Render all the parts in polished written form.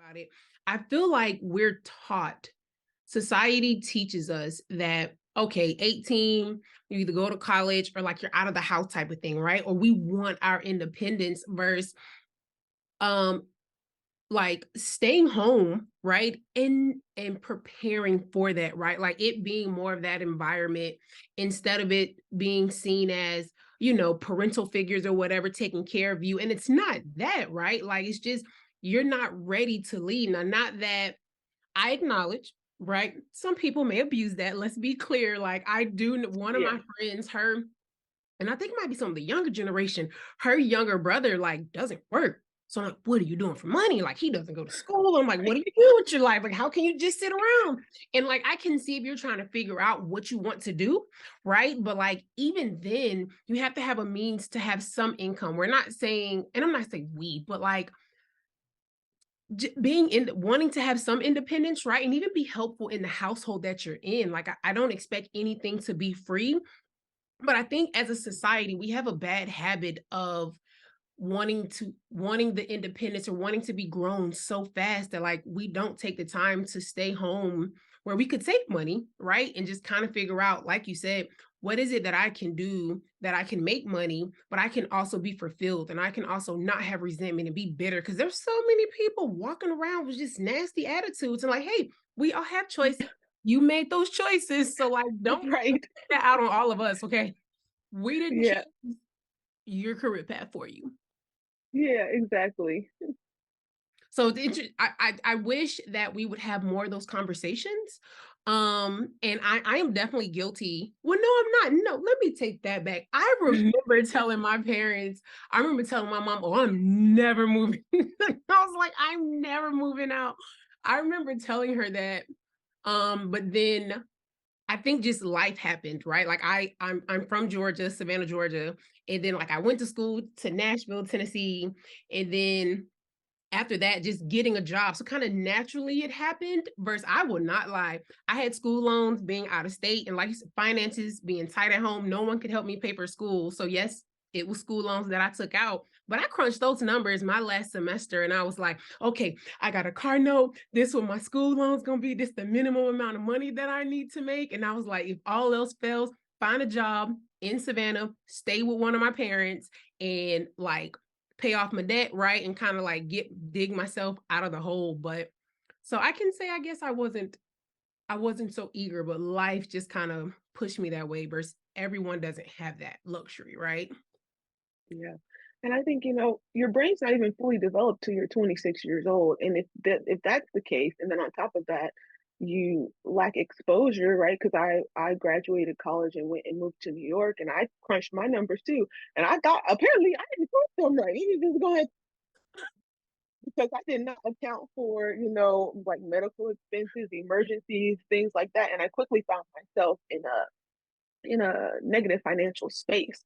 about it. I feel like we're taught, society teaches us that, okay, 18, you either go to college or like you're out of the house type of thing, right? Or we want our independence versus um like staying home, right? And preparing for that, right? Like it being more of that environment instead of it being seen as, parental figures or whatever taking care of you. And it's not that, right? Like it's just you're not ready to lead. Now, not that I acknowledge, right? Some people may abuse that. Let's be clear. Like I do, one of Yeah. my friends, her, and I think it might be some of the younger generation, her younger brother like doesn't work. So I'm like, what are you doing for money? Like he doesn't go to school. I'm like, what do you do with your life? Like, how can you just sit around? And like I can see if you're trying to figure out what you want to do, right? But like even then, you have to have a means to have some income. We're not saying, and I'm not saying we, but like being in wanting to have some independence, right? And even be helpful in the household that you're in. Like I don't expect anything to be free, but I think as a society, we have a bad habit of wanting the independence or wanting to be grown so fast that like we don't take the time to stay home where we could save money, right? And just kind of figure out, like you said, what is it that I can do that I can make money, but I can also be fulfilled and I can also not have resentment and be bitter because there's so many people walking around with just nasty attitudes and like, hey, we all have choices. You made those choices. So like don't Right. take that out on all of us. Okay. We didn't Yeah. choose your career path for you. Yeah, exactly. So I wish that we would have more of those conversations. And I am definitely guilty. Well, no, I'm not. No, let me take that back. I remember telling my parents, I remember telling my mom, oh, I'm never moving. I was like, I'm never moving out. I remember telling her that. But then I think just life happened, right? Like I'm from Georgia, Savannah, Georgia. And then like I went to school to Nashville, Tennessee. And then after that, just getting a job. So kind of naturally it happened. Versus, I will not lie. I had school loans being out of state and like you said, finances being tight at home. No one could help me pay for school. So yes, it was school loans that I took out. But I crunched those numbers my last semester and I was like, okay, I got a car note. This what my school loan's gonna be. This the minimum amount of money that I need to make. And I was like, if all else fails, find a job in Savannah, stay with one of my parents, and like pay off my debt, right? And kind of like dig myself out of the hole. But so I can say I guess I wasn't so eager, but life just kind of pushed me that way versus everyone doesn't have that luxury, right? Yeah. And I think, your brain's not even fully developed till you're 26 years old. And if that's the case, and then on top of that, you lack exposure, right? Because I graduated college and went and moved to New York, and I crunched my numbers too. And I thought apparently I didn't crunch them right. You just go ahead because I did not account for, like medical expenses, emergencies, things like that. And I quickly found myself in a negative financial space.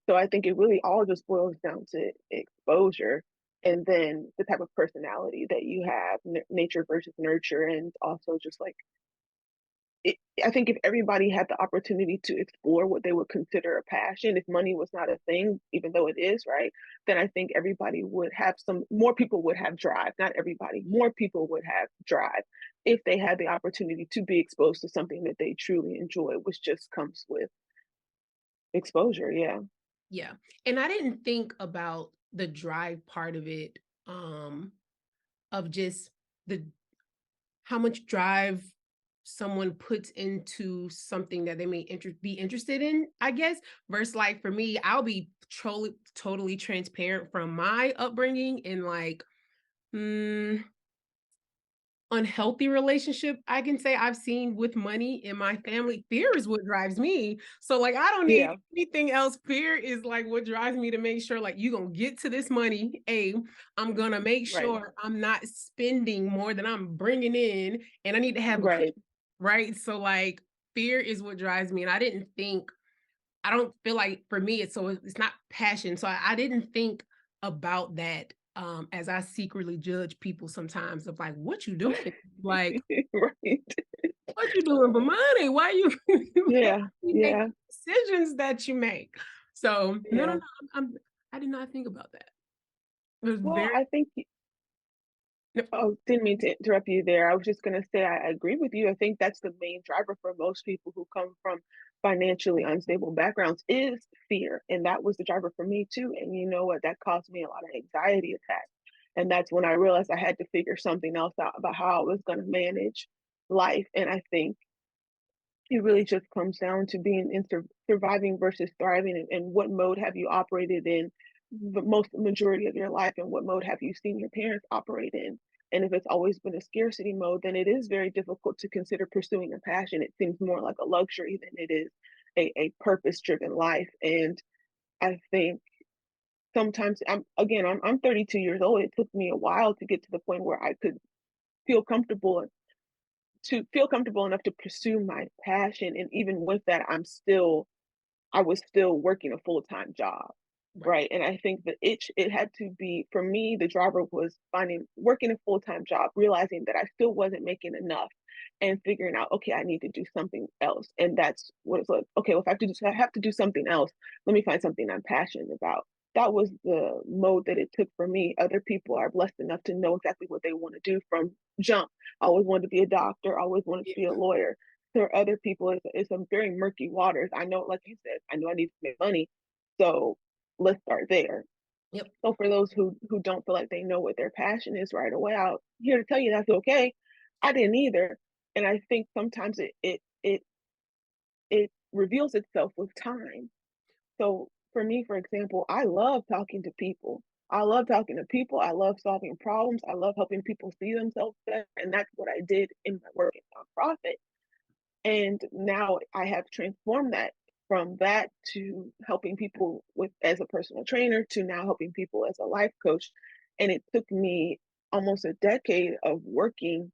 So I think it really all just boils down to exposure and then the type of personality that you have, nature versus nurture, and also just like it, I think if everybody had the opportunity to explore what they would consider a passion, if money was not a thing, even though it is, right, then I think everybody would have more people would have drive. Not everybody, more people would have drive if they had the opportunity to be exposed to something that they truly enjoy, which just comes with exposure. Yeah. Yeah. And I didn't think about the drive part of it, of just the how much drive someone puts into something that they may be interested in, I guess, versus like for me, I'll be totally transparent from my upbringing and like mm, unhealthy relationship I can say I've seen with money in my family. Fear is what drives me. So like I don't need Yeah. anything else. Fear is like what drives me to make sure like you gonna get to this money. I'm gonna make Right. sure I'm not spending more than I'm bringing in, and I need to have a Right. right. So like fear is what drives me, and I don't feel like for me it's not passion. So I didn't think about that as I secretly judge people sometimes of like what you doing? Like Right. what you doing for money? Why you Yeah. you make Yeah. decisions that you make? So no. Yeah. I'm I did not think about that. It was Well, very I think Yep. Oh, didn't mean to interrupt you there. I was just gonna say I agree with you. I think that's the main driver for most people who come from financially unstable backgrounds is fear. And that was the driver for me too. And you know what? That caused me a lot of anxiety attacks. And that's when I realized I had to figure something else out about how I was gonna manage life. And I think it really just comes down to being in surviving versus thriving, and what mode have you operated in the most majority of your life, and what mode have you seen your parents operate in? And if it's always been a scarcity mode, then it is very difficult to consider pursuing a passion. It seems more like a luxury than it is a purpose-driven life. And I think sometimes I'm 32 years old. It took me a while to get to the point where I could feel comfortable feel comfortable enough to pursue my passion. And even with that, I was still working a full-time job, Right. right? And I think the itch, it had to be, for me, the driver was finding working a full-time job, realizing that I still wasn't making enough, and figuring out, okay, I need to do something else. And that's what it's like, okay, well, if I have to do something else, let me find something I'm passionate about. That was the mode that it took for me. Other people are blessed enough to know exactly what they want to do from jump. I always wanted to be a doctor, I always wanted to Yeah. be a lawyer. For other people, it's some very murky waters. I know, like you said, I know I need to make money, so let's start there. Yep. So for those who don't feel like they know what their passion is right away, I'm here to tell you that's okay. I didn't either, and I think sometimes it reveals itself with time. So for me, for example, I love talking to people. I love talking to people. I love solving problems. I love helping people see themselves better, and that's what I did in my work in nonprofit. And now I have transformed that from that to helping people with as a personal trainer to now helping people as a life coach. And it took me almost a decade of working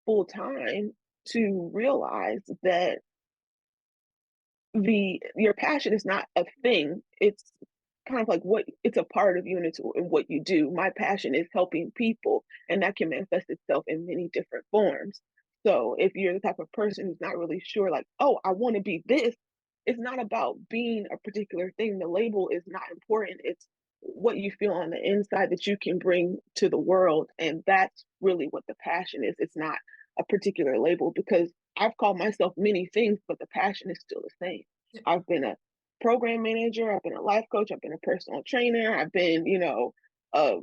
full time to realize that the your passion is not a thing. It's kind of like what it's a part of you, and it's in what you do. My passion is helping people, and that can manifest itself in many different forms. So if you're the type of person who's not really sure, like, oh, I want to be this, it's not about being a particular thing. The label is not important. It's what you feel on the inside that you can bring to the world. And that's really what the passion is. It's not a particular label, because I've called myself many things, but the passion is still the same. Yep. I've been a program manager, I've been a life coach, I've been a personal trainer, I've been, a,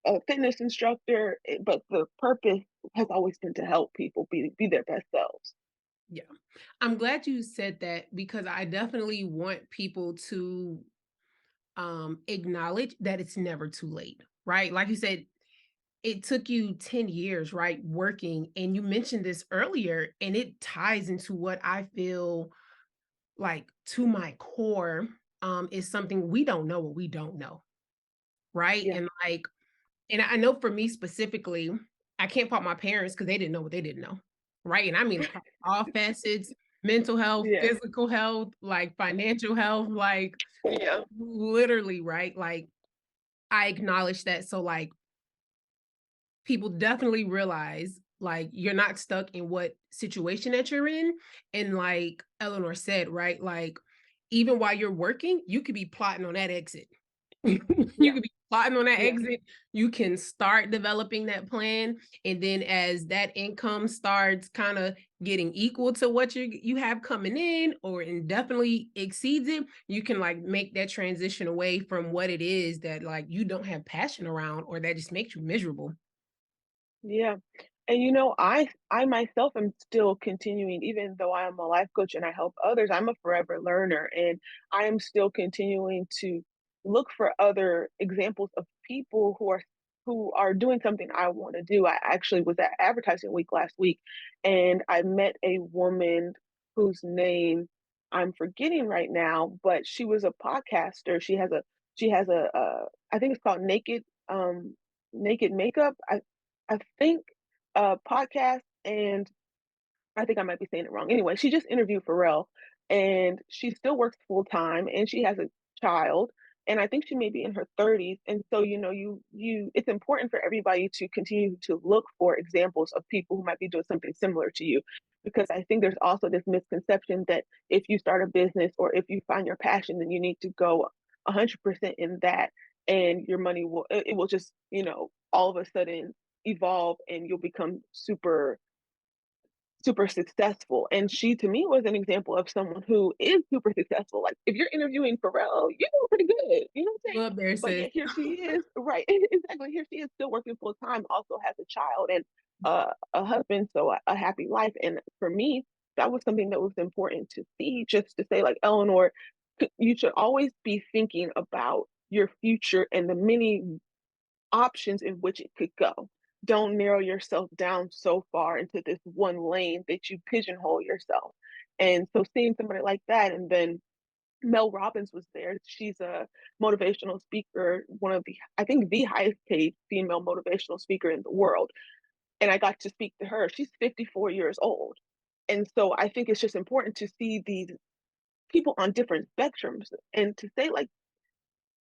a fitness instructor, but the purpose has always been to help people be their best selves. Yeah. I'm glad you said that because I definitely want people to acknowledge that it's never too late, right? Like you said, it took you 10 years, right, working, and you mentioned this earlier, and it ties into what I feel like to my core is something we don't know what we don't know, right? Yeah, And like, and I know for me specifically, I can't fault my parents because they didn't know what they didn't know, right? And I mean across all facets, mental health, yeah, physical health, like financial health, like yeah, literally, right? Like I acknowledge that. So like people definitely realize like you're not stuck in what situation that you're in. And like Eleanor said, right? Like even while you're working, you could be plotting on that exit. You yeah, could be plotting on that yeah. exit. You can start developing that plan. And then as that income starts kind of getting equal to what you have coming in or indefinitely exceeds it, you can like make that transition away from what it is that like you don't have passion around or that just makes you miserable. Yeah. And I myself am still continuing, even though I am a life coach and I help others, I'm a forever learner, and I am still continuing to look for other examples of people who are doing something I want to do. I actually was at advertising week last week, and I met a woman whose name I'm forgetting right now, but she was a podcaster. She has a I think it's called Naked Makeup. I think podcast, and I think I might be saying it wrong. Anyway, she just interviewed Pharrell, and she still works full time, and she has a child, and I think she may be in her 30s. And so, it's important for everybody to continue to look for examples of people who might be doing something similar to you, because I think there's also this misconception that if you start a business or if you find your passion, then you need to go 100% in that, and your money will just all of a sudden evolve and you'll become super successful. And she, to me, was an example of someone who is super successful. Like, if you're interviewing Pharrell, you're doing pretty good. You know what I'm saying? Love there, But sis. yet here she is, right? Exactly. Here she is still working full time, also has a child and a husband, so a happy life. And for me, that was something that was important to see, just to say, like, Eleanor, you should always be thinking about your future and the many options in which it could go. Don't narrow yourself down so far into this one lane that you pigeonhole yourself. And so seeing somebody like that, and then Mel Robbins was there. She's a motivational speaker, one of the, I think, the highest paid female motivational speaker in the world. And I got to speak to her. She's 54 years old. And so I think it's just important to see these people on different spectrums and to say, like,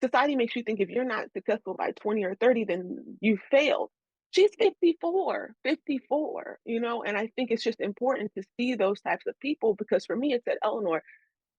society makes you think if you're not successful by 20 or 30, then you failed. She's 54, 54, and I think it's just important to see those types of people because for me, it said, Eleanor,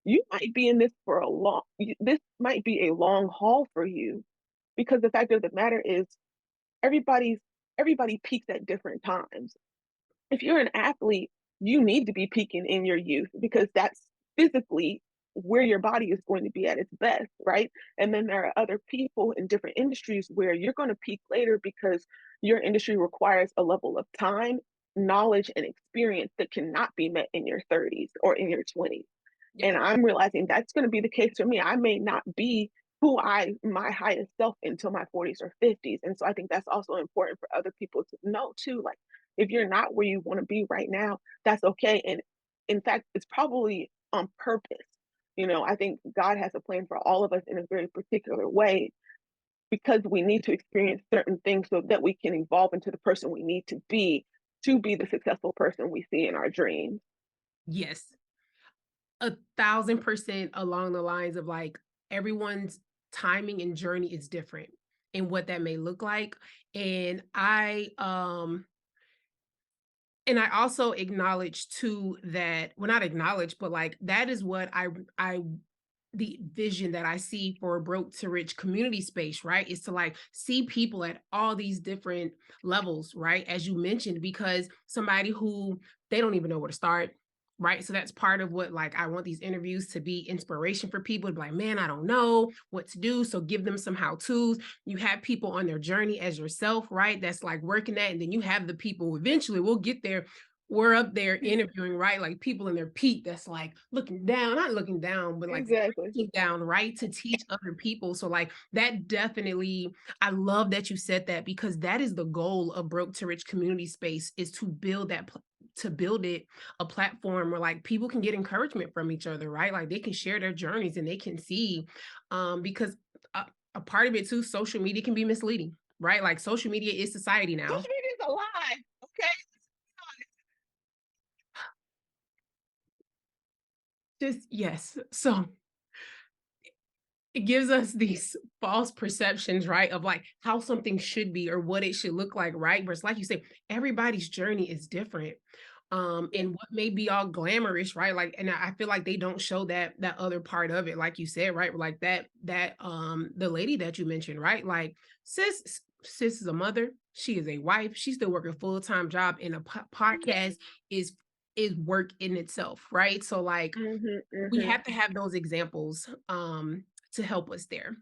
you might be in this for this might be a long haul for you because the fact of the matter is everybody's, everybody peaks at different times. If you're an athlete, you need to be peaking in your youth because that's physically where your body is going to be at its best, right? And then there are other people in different industries where you're going to peak later because your industry requires a level of time, knowledge, and experience that cannot be met in your 30s or in your 20s. Yeah. And I'm realizing that's going to be the case for me. I may not be who my highest self until my 40s or 50s. And so I think that's also important for other people to know too. Like if you're not where you want to be right now, that's okay. And in fact, it's probably on purpose. I think God has a plan for all of us in a very particular way because we need to experience certain things so that we can evolve into the person we need to be the successful person we see in our dreams. Yes. 1,000% along the lines of, like, everyone's timing and journey is different and what that may look like, and I also acknowledge too that well, not acknowledge, but, like, that is what I the vision that I see for a broke to rich community space, right? Is to like see people at all these different levels, right? As you mentioned, because somebody who they don't even know where to start, right? So that's part of what like I want these interviews to be inspiration for people to be like, man, I don't know what to do. So give them some how to's. You have people on their journey as yourself, right? That's like working that. And then you have the people eventually we'll get there we're up there interviewing, right? Like people in their peak that's like looking down, not looking down, but like Exactly. looking down, right? To teach other people. So like that definitely, I love that you said that because that is the goal of Broke to Rich community space is to build to build it a platform where like people can get encouragement from each other, right? Like they can share their journeys and they can see because a part of it too, social media can be misleading, right? Like social media is society now. Social media is a lie. Okay. Just yes. So it gives us these false perceptions, right, of like how something should be or what it should look like, right? Whereas, like you say, everybody's journey is different. Yeah. And what may be all glamorous, right? Like, and I feel like they don't show that other part of it, like you said, right? Like the lady that you mentioned, right? Like sis is a mother, she is a wife, she's still working full-time job, and a podcast is is work in itself, right? So like Mhm, we mhm. have to have those examples to help us there.